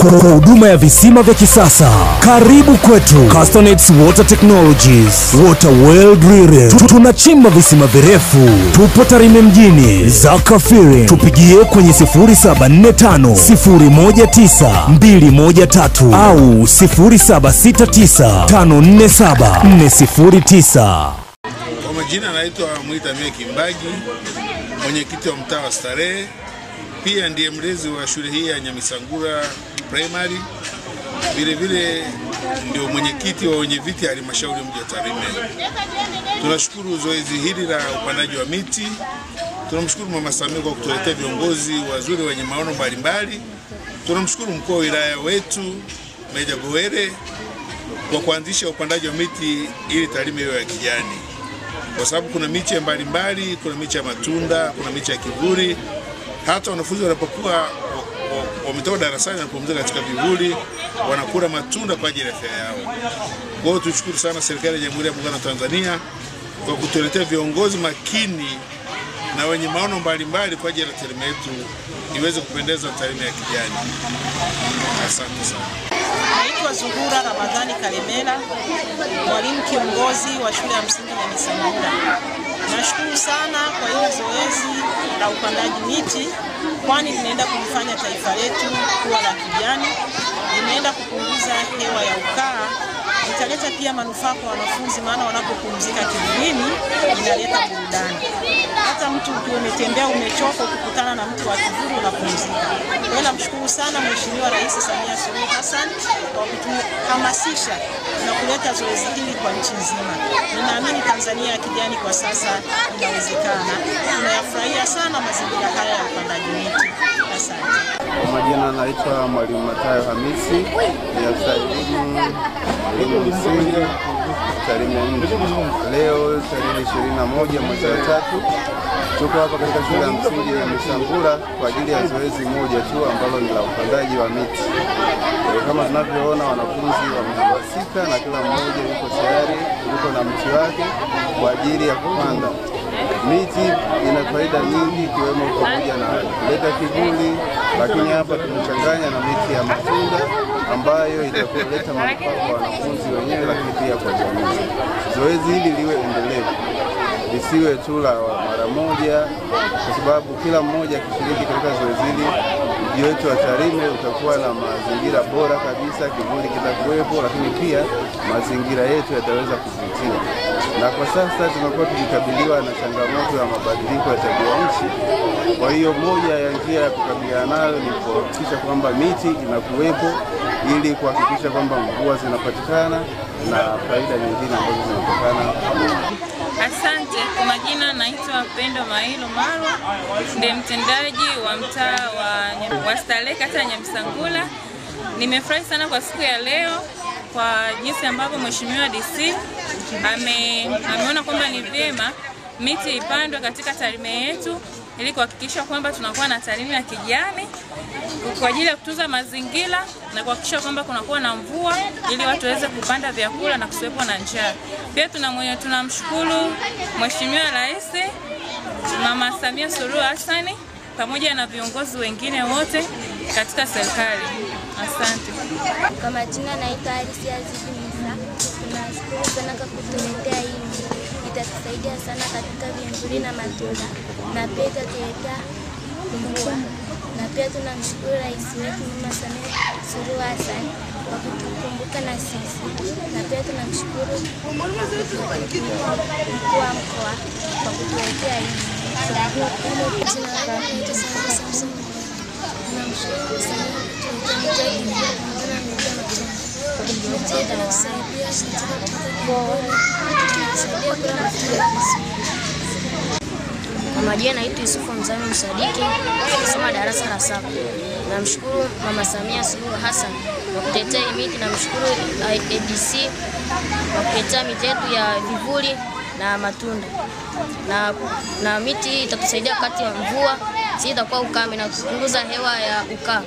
kwa huduma ya visima vya kisasa. Karibu kwetu Castanet Water Technologies, Water Well Drilling. Tunachimba visima virefu. Tupo Tarime mjini, Zakafiri. Tupigie kwenye 0745 019 213 au 0769 547 409. Kwa majina naitwa Mwita Meki Mbagi, mwenyekiti wa mtaa wa Starehe. Pia ndiye mlezi wa shule hii ya Nyamisangura Primary. Vile vile ndio mwenyekiti wa wenyeviti halmashauri mji wa Tarime. Tunashukuru zoezi hili la upandaji wa miti. Tunamshukuru Mama Samia kwa kutuletea viongozi wazuri wenye maono mbalimbali. Tunamshukuru mkuu wa wilaya wetu Meja Gowere kwa kuanzisha upandaji wa miti ili Tarime iwe ya kijani. Kwa sababu kuna miche mbalimbali, kuna miche ya matunda, kuna miche ya kivuli. Hata wanafunzi wanapokuwa wametoka darasani na kupumzika katika vivuli, wanakula matunda kwa ajili ya afya yao. Kwa hiyo tushukuru sana serikali ya Jamhuri ya Muungano wa Tanzania kwa kutuletea viongozi makini na wenye maono mbalimbali kwa ajili ya Tarime yetu iweze kupendeza Tarime ya kijani. Asante sana. Naitwa Zuhura Ramadhani Kalemela, mwalimu kiongozi wa shule ya msingi Nyamisangura. Nashukuru sana kwa hili zoezi la upandaji miti, kwani linaenda kulifanya taifa letu kuwa la kijani, linaenda kupunguza hewa ya ukaa, litaleta pia manufaa kwa wanafunzi, maana wanapopumzika kivulini inaleta burudani. Hata mtu ukiwa umetembea umechoka, ukikutana na mtu wa kivuli unapumzika. Kwa hiyo namshukuru sana Mheshimiwa Rais Samia Suluhu Hassan kwa kutuhamasisha na kuleta zoezi hili kwa nchi nzima. Ninaamini Tanzania ya kijani kwa sasa inawezekana. Tunayafurahia sana mazingira haya ya upandaji miti. Asante. Kwa majina naitwa Mwalimu Matayo Hamisi, ni afisa elimu msingi Tarime mji. Leo tarehe 21 mwezi wa 3 tuko hapa katika shule ya msingi ya Nyamisangura kwa ajili ya zoezi moja tu ambalo ni la upandaji wa miti. Kama tunavyoona wanafunzi wamehamasika na kila mmoja yuko tayari yuko na mti wake kwa ajili ya kupanda. Miti ina faida nyingi ikiwemo pamoja na kuleta kivuli, lakini hapa tumechanganya na miti ya matunda ambayo itakuleta manufaa kwa wanafunzi wenyewe, lakini pia kwa jamii. Zoezi hili liwe endelevu, lisiwe tu la mara moja, kwa sababu kila mmoja akishiriki katika zoezi hili, mji wetu wa Tarime utakuwa na mazingira bora kabisa, kivuli kitakuwepo, lakini pia mazingira yetu yataweza kuvutia. Na kwa sasa tumekuwa tukikabiliwa na changamoto ya mabadiliko ya tabia nchi. Kwa hiyo moja ya njia ya kukabiliana nayo ni kuhakikisha kwamba miti inakuwepo ili kuhakikisha kwamba mvua zinapatikana na faida nyingine ambazo zinatokana. Asante. Kwa majina naitwa Pendo Mailo Marwa, ndiye mtendaji wa mtaa wa Starehe kata ya Nyamisangura. Nimefurahi sana kwa siku ya leo kwa jinsi ambavyo Mheshimiwa DC ameona kwamba ni vyema miti ipandwe katika Tarime yetu ili kuhakikisha kwamba tunakuwa na Tarime ya kijani kwa ajili ya kutunza mazingira na kuhakikisha kwamba kunakuwa na mvua ili watu waweze kupanda vyakula na kusiwepo na njaa. Pia tunamshukuru Mheshimiwa Rais Mama Samia Suluhu Hassan pamoja na viongozi wengine wote katika serikali. Asante. Kwa majina naitwa Alisi Azizi Musa. Tunashukuru sana kwa kutuletea hii. Itatusaidia sana katika vivuli na matunda, na pia itatuletea mvua. Na pia tunamshukuru Rais wetu Mama Samia Suluhu Hassan kwa kutukumbuka na sisi. Na pia tunamshukuru mkuu wa mkoa kwa kutuletea hii. Tunamshukuru sana Kwa majina naitwa Yusufu Mzami Msadiki, nasoma darasa la 7. Namshukuru Mama Samia Suluhu Hassan kwa kutetea miti, namshukuru ADC kwa kutetea miti yetu ya vivuli na matunda. Na miti itatusaidia wakati wa mvua, si itakuwa ukame na kupunguza hewa ya ukaa.